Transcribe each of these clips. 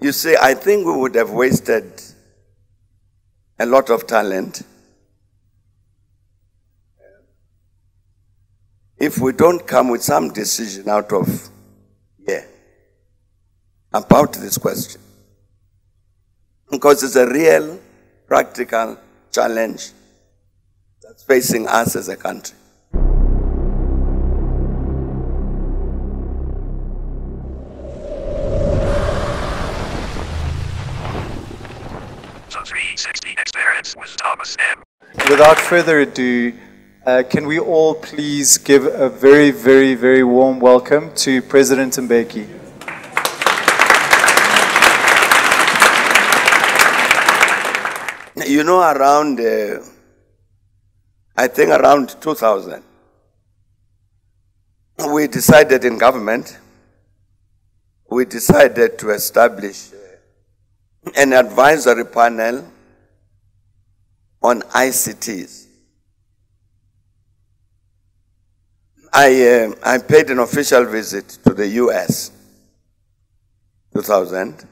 You see, I think we would have wasted a lot of talent if we don't come with some decision out of here about this question. Because it's a real, practical challenge that's facing us as a country. The 360 experience with Thomas M. Without further ado, can we all please give a very, very, very warm welcome to President MBEKI. You know, around, I think around 2000, we decided in government, we decided to establish an advisory panel on ICTs. I paid an official visit to the US, 2000,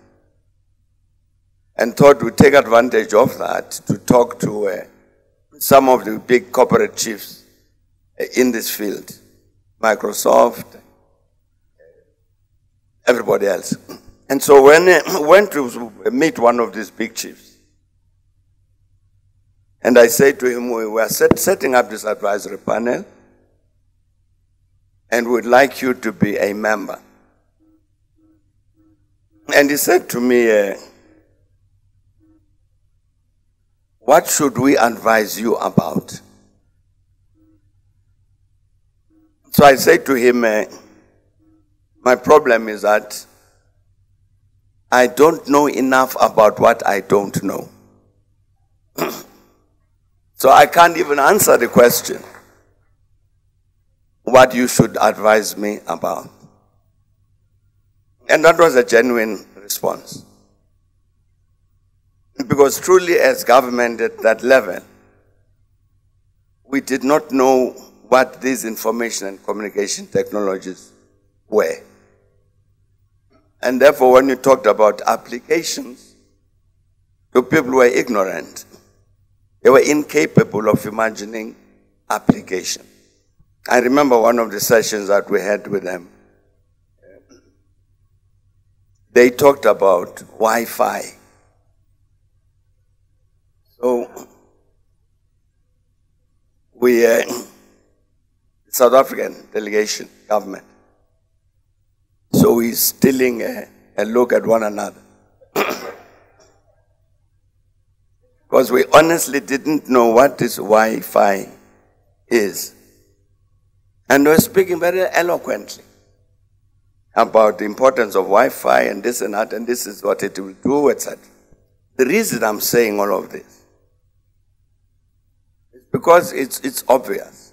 and thought we'd take advantage of that to talk to some of the big corporate chiefs in this field, Microsoft, everybody else. And so when I went to meet one of these big chiefs, and I said to him, we were setting up this advisory panel, and we'd like you to be a member. And he said to me, what should we advise you about? So I said to him, my problem is that I don't know enough about what I don't know. So I can't even answer the question, what you should advise me about. And that was a genuine response. Because truly as government at that level, we did not know what these information and communication technologies were. And therefore, when you talked about applications, the people were ignorant. They were incapable of imagining application. I remember one of the sessions that we had with them. They talked about Wi-Fi. So, we, South African delegation, government, so we're stealing a look at one another. Because we honestly didn't know what this Wi-Fi is. And we're speaking very eloquently about the importance of Wi-Fi and this and that, and this is what it will do, etc. The reason I'm saying all of this is because it's obvious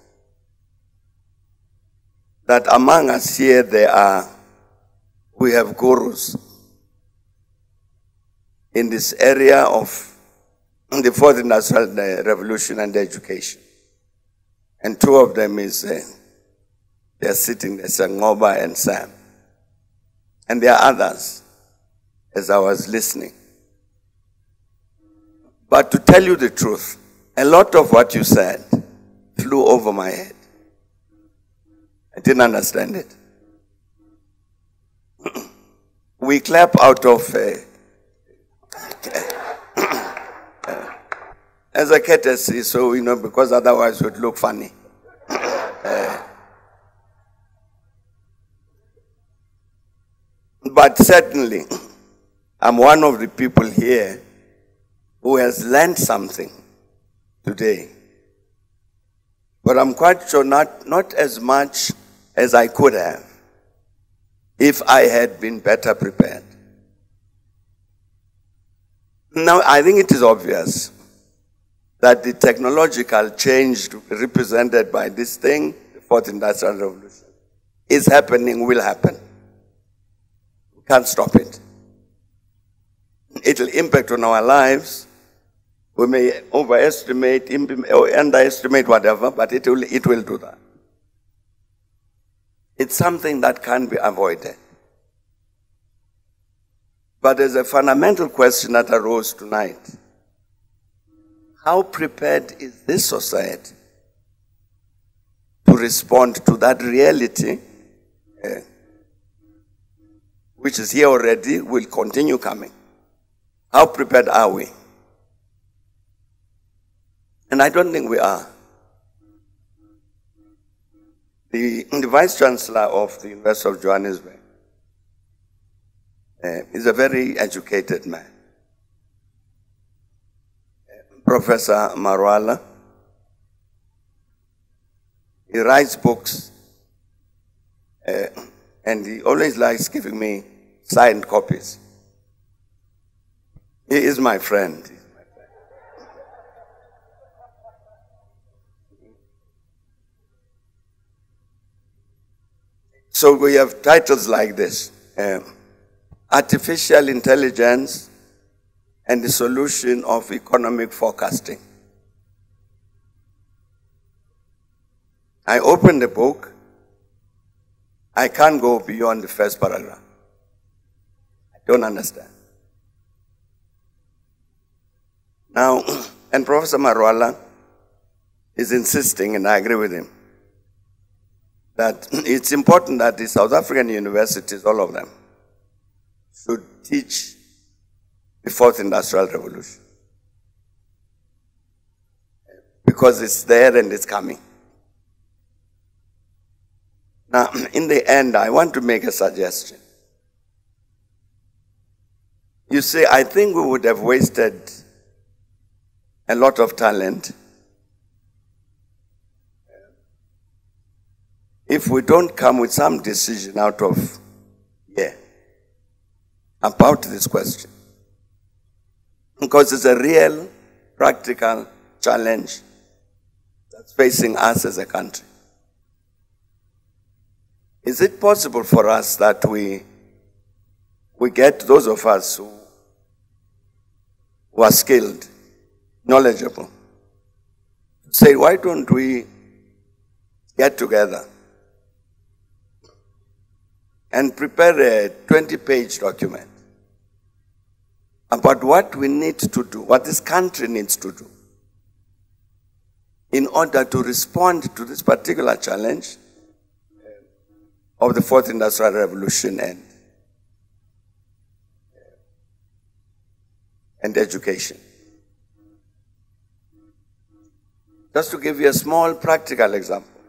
that among us here we have gurus in this area of the fourth industrial revolution and education. And two of them is, they're sitting there, Ngoba and Sam. And there are others, as I was listening. But to tell you the truth, a lot of what you said flew over my head. I didn't understand it. We clap out of as a courtesy, so you know, because otherwise it would look funny. But certainly, I'm one of the people here who has learned something today. But I'm quite sure not as much as I could have if I had been better prepared. Now, I think it is obvious that the technological change represented by this thing, the fourth industrial revolution, is happening, will happen. We can't stop it. It will impact on our lives. We may overestimate or underestimate whatever, but it will do that. It's something that can't be avoided. But there's a fundamental question that arose tonight. How prepared is this society to respond to that reality, which is here already, will continue coming? How prepared are we? And I don't think we are. The Vice Chancellor of the University of Johannesburg is a very educated man. Professor Marwala. He writes books, and he always likes giving me signed copies. He is my friend. So we have titles like this, Artificial Intelligence and the Solution of Economic Forecasting. I open the book, I can't go beyond the first paragraph. I don't understand. Now, and Professor Marwala is insisting, and I agree with him, that it's important that the South African universities, all of them, should teach the Fourth Industrial Revolution. Because it's there and it's coming. Now, in the end, I want to make a suggestion. You see, I think we would have wasted a lot of talent if we don't come with some decision out of here about this question. Because it's a real, practical challenge that's facing us as a country. Is it possible for us that we get those of us who are skilled, knowledgeable, say, why don't we get together and prepare a 20-page document about what we need to do, what this country needs to do in order to respond to this particular challenge of the Fourth Industrial Revolution and education. Just to give you a small practical example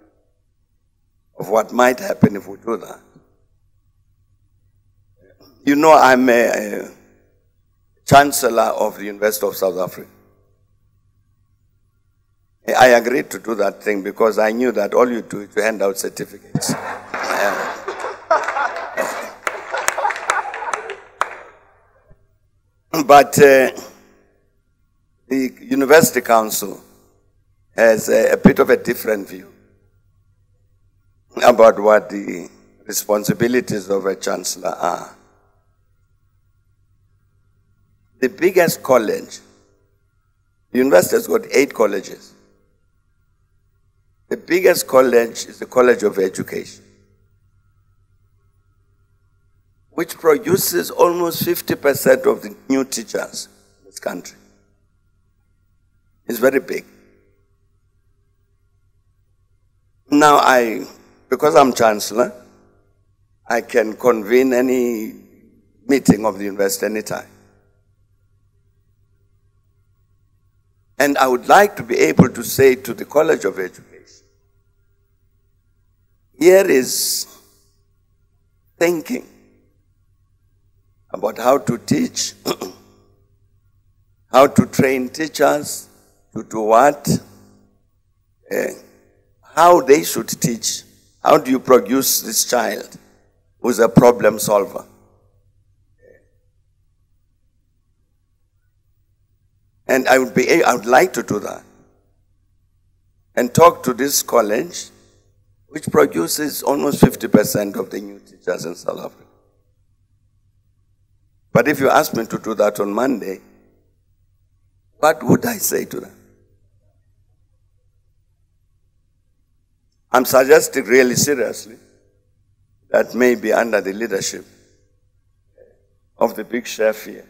of what might happen if we do that. You know, I'm a Chancellor of the University of South Africa. I agreed to do that thing because I knew that all you do is to hand out certificates. But the University Council has a bit of a different view about what the responsibilities of a Chancellor are. The biggest college, the university has got 8 colleges. The biggest college is the College of Education, which produces almost 50% of the new teachers in this country. It's very big. Now because I'm Chancellor, I can convene any meeting of the university anytime. And I would like to be able to say to the College of Education, here is thinking about how to teach, how to train teachers to do what, how they should teach. How do you produce this child who's a problem solver? And I would like to do that and talk to this college, which produces almost 50% of the new teachers in South Africa. But if you ask me to do that on Monday, what would I say to them? I'm suggesting really seriously that maybe under the leadership of the big chef here.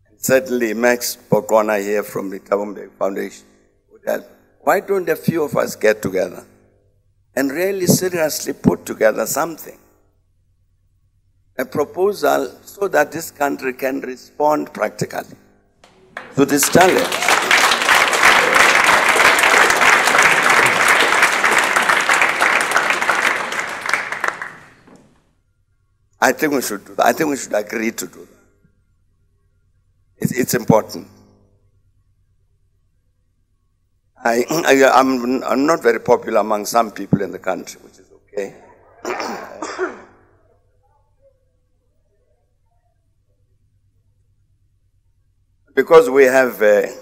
And certainly Max Bokona here from the THABO Foundation would help. Why don't a few of us get together and really seriously put together something? A proposal so that this country can respond practically to this challenge. I think we should do that. I think we should agree to do that. It's important. I'm not very popular among some people in the country, which is okay. Because we have a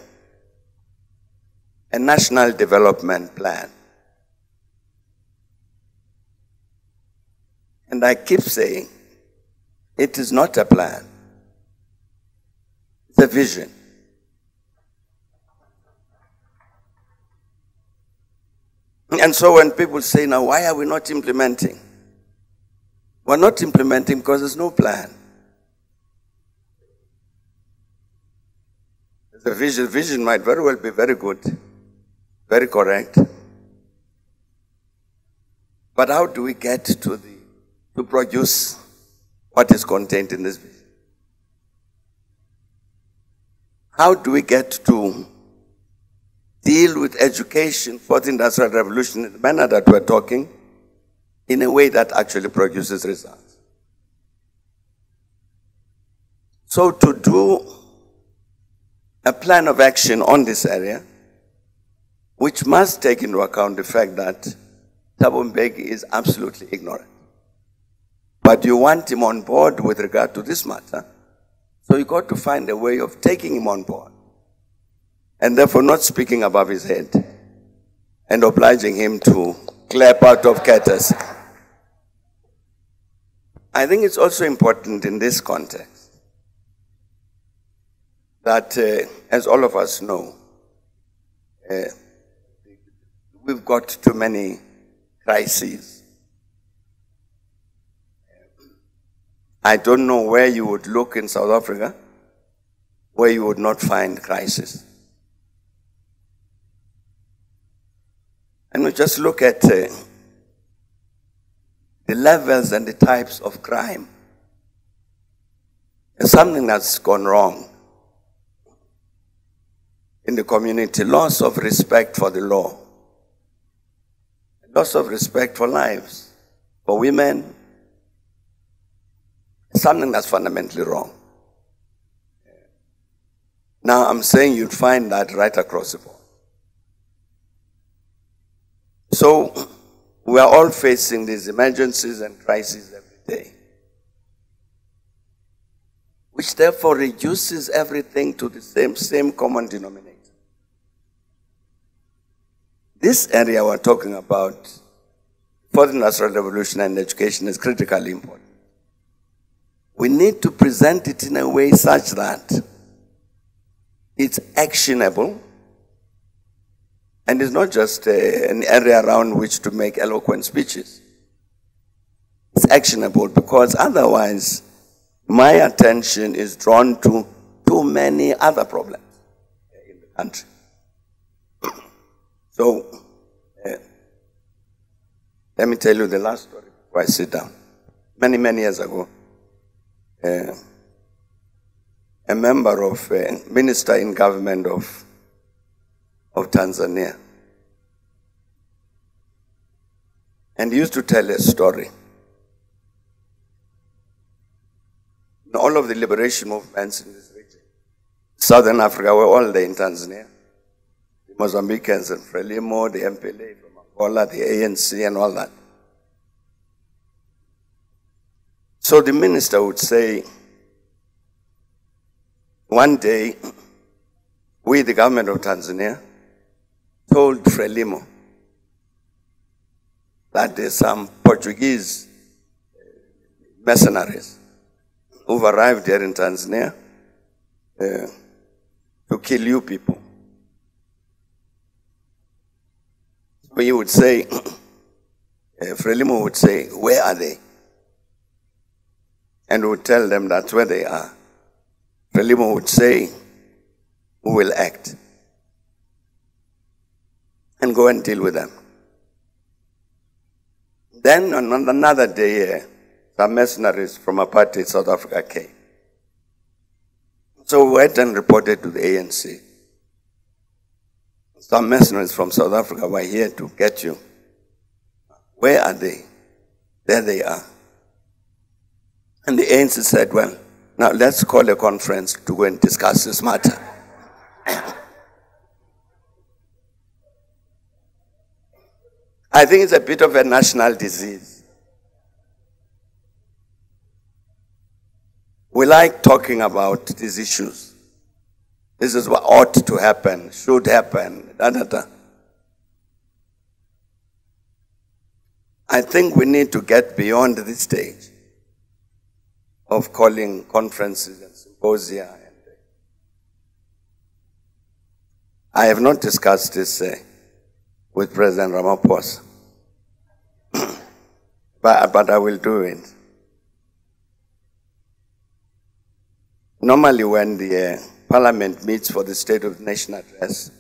national development plan. And I keep saying, it is not a plan. It's a vision. And so when people say, now why are we not implementing? We're not implementing because there's no plan. The vision might very well be very good, very correct. But how do we get to produce what is contained in this vision? How do we get to deal with education for the Industrial Revolution in the manner that we're talking, in a way that actually produces results? So to do a plan of action on this area, which must take into account the fact that THABO MBEKI is absolutely ignorant. But you want him on board with regard to this matter, so you got to find a way of taking him on board, and therefore not speaking above his head and obliging him to clap out of courtesy. I think it's also important in this context that, as all of us know, we've got too many crises. I don't know where you would look in South Africa where you would not find crisis. And we just look at the levels and the types of crime. There's something that's gone wrong in the community. Loss of respect for the law. Loss of respect for lives, for women. Something that's fundamentally wrong. Now, I'm saying you'd find that right across the board. So, we are all facing these emergencies and crises every day, which therefore reduces everything to the same common denominator. This area we're talking about for the Industrial Revolution and education is critically important. We need to present it in a way such that it's actionable and it's not just an area around which to make eloquent speeches. It's actionable because otherwise my attention is drawn to too many other problems in the country. So, let me tell you the last story before I sit down. Many, many years ago, a member of, minister in government of Tanzania, and he used to tell a story. In all of the liberation movements in this region, Southern Africa were all there in Tanzania. The Mozambicans and Frelimo, the MPLA from Angola, the ANC and all that. So the minister would say, one day, we, the government of Tanzania, told Frelimo that there's some Portuguese mercenaries who've arrived here in Tanzania to kill you people. So he would say, Frelimo would say, where are they? and would tell them that's where they are. Frelimo would say, "Who will act?" and go and deal with them. Then on another day, some mercenaries from apartheid South Africa came. So we went and reported to the ANC. Some mercenaries from South Africa were here to get you. Where are they? There they are. And the ANC said, well, now let's call a conference to go and discuss this matter. I think it's a bit of a national disease. We like talking about these issues. This is what ought to happen, should happen, da, da, da. I think we need to get beyond this stage of calling conferences and symposia. I have not discussed this with President Ramaphosa, but I will do it. Normally when the Parliament meets for the State of the Nation address,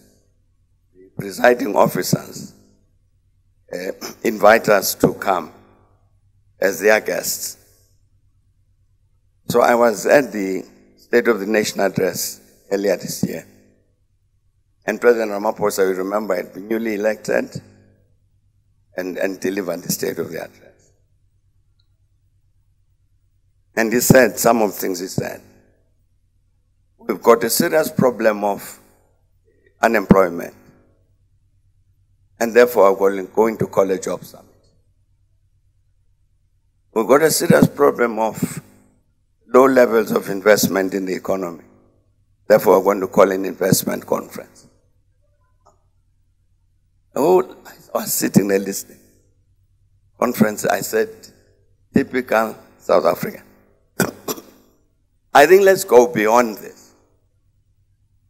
the presiding officers invite us to come as their guests. So I was at the State of the Nation address earlier this year. And President Ramaphosa, you remember, had been newly elected and delivered the State of the Address. And he said, some of the things he said, we've got a serious problem of unemployment, and therefore we're going to call a job summit. We've got a serious problem of low levels of investment in the economy. Therefore, we're going to call an investment conference. Oh, I was sitting there listening. Conference, I said, typical South African. I think let's go beyond this.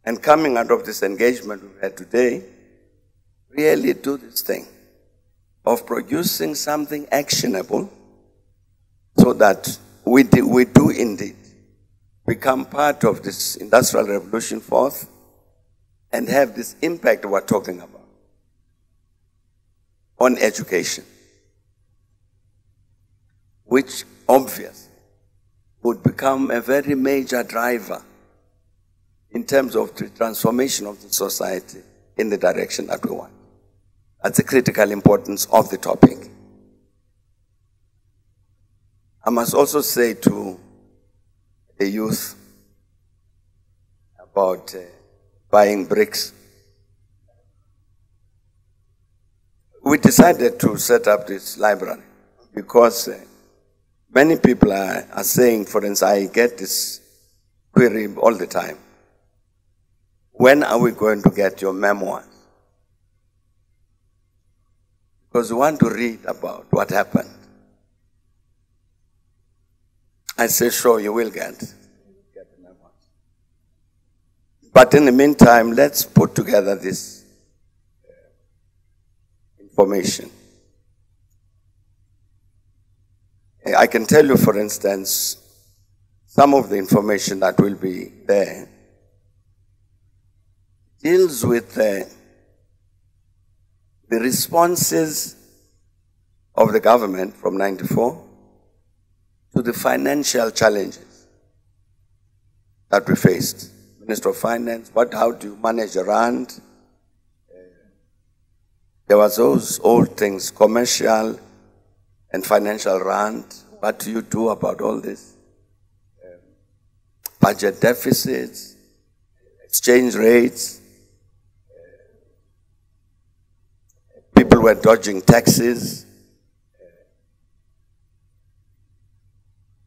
And coming out of this engagement we've had today, really do this thing of producing something actionable so that we do indeed become part of this industrial revolution forth and have this impact we're talking about on education, which obviously would become a very major driver in terms of the transformation of the society in the direction that we want. That's the critical importance of the topic. I must also say to the youth about buying bricks. We decided to set up this library because many people are saying, for instance, I get this query all the time. When are we going to get your memoirs? Because we want to read about what happened. I say, sure, you will get the memoirs. But in the meantime, let's put together this information. I can tell you, for instance, some of the information that will be there deals with the responses of the government from '94 to the financial challenges that we faced. Minister of Finance, how do you manage a rand? There was those old things, commercial and financial rand. What do you do about all this? Budget deficits, exchange rates. People were dodging taxes.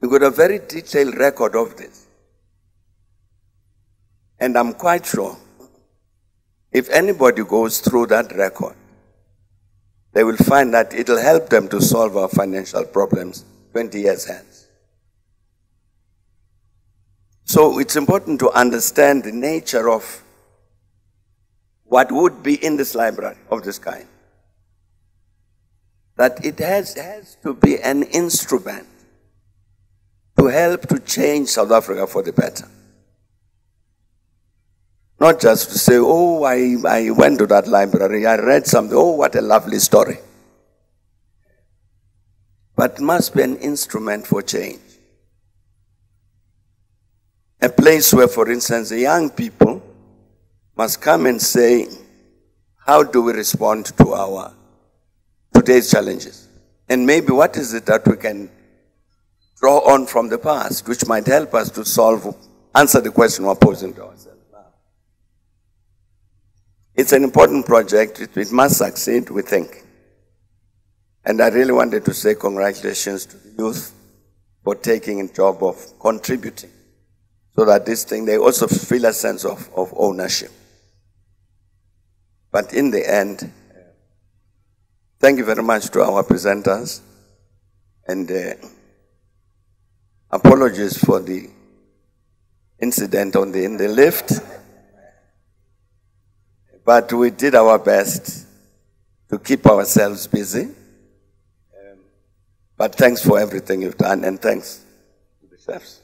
We got a very detailed record of this. And I'm quite sure if anybody goes through that record, they will find that it will help them to solve our financial problems 20 years hence. So it's important to understand the nature of what would be in this library of this kind. That it has to be an instrument to help to change South Africa for the better. Not just to say, oh, I went to that library, I read something, oh, what a lovely story. But must be an instrument for change. A place where, for instance, the young people must come and say, how do we respond to our today's challenges? And maybe what is it that we can draw on from the past, which might help us to answer the question we're posing to ourselves now. It's an important project. It must succeed, we think. And I really wanted to say congratulations to the youth for taking a job of contributing, so that this thing, they also feel a sense of ownership. But in the end, thank you very much to our presenters, and apologies for the incident in the lift, but we did our best to keep ourselves busy. But thanks for everything you've done, and thanks to the chefs.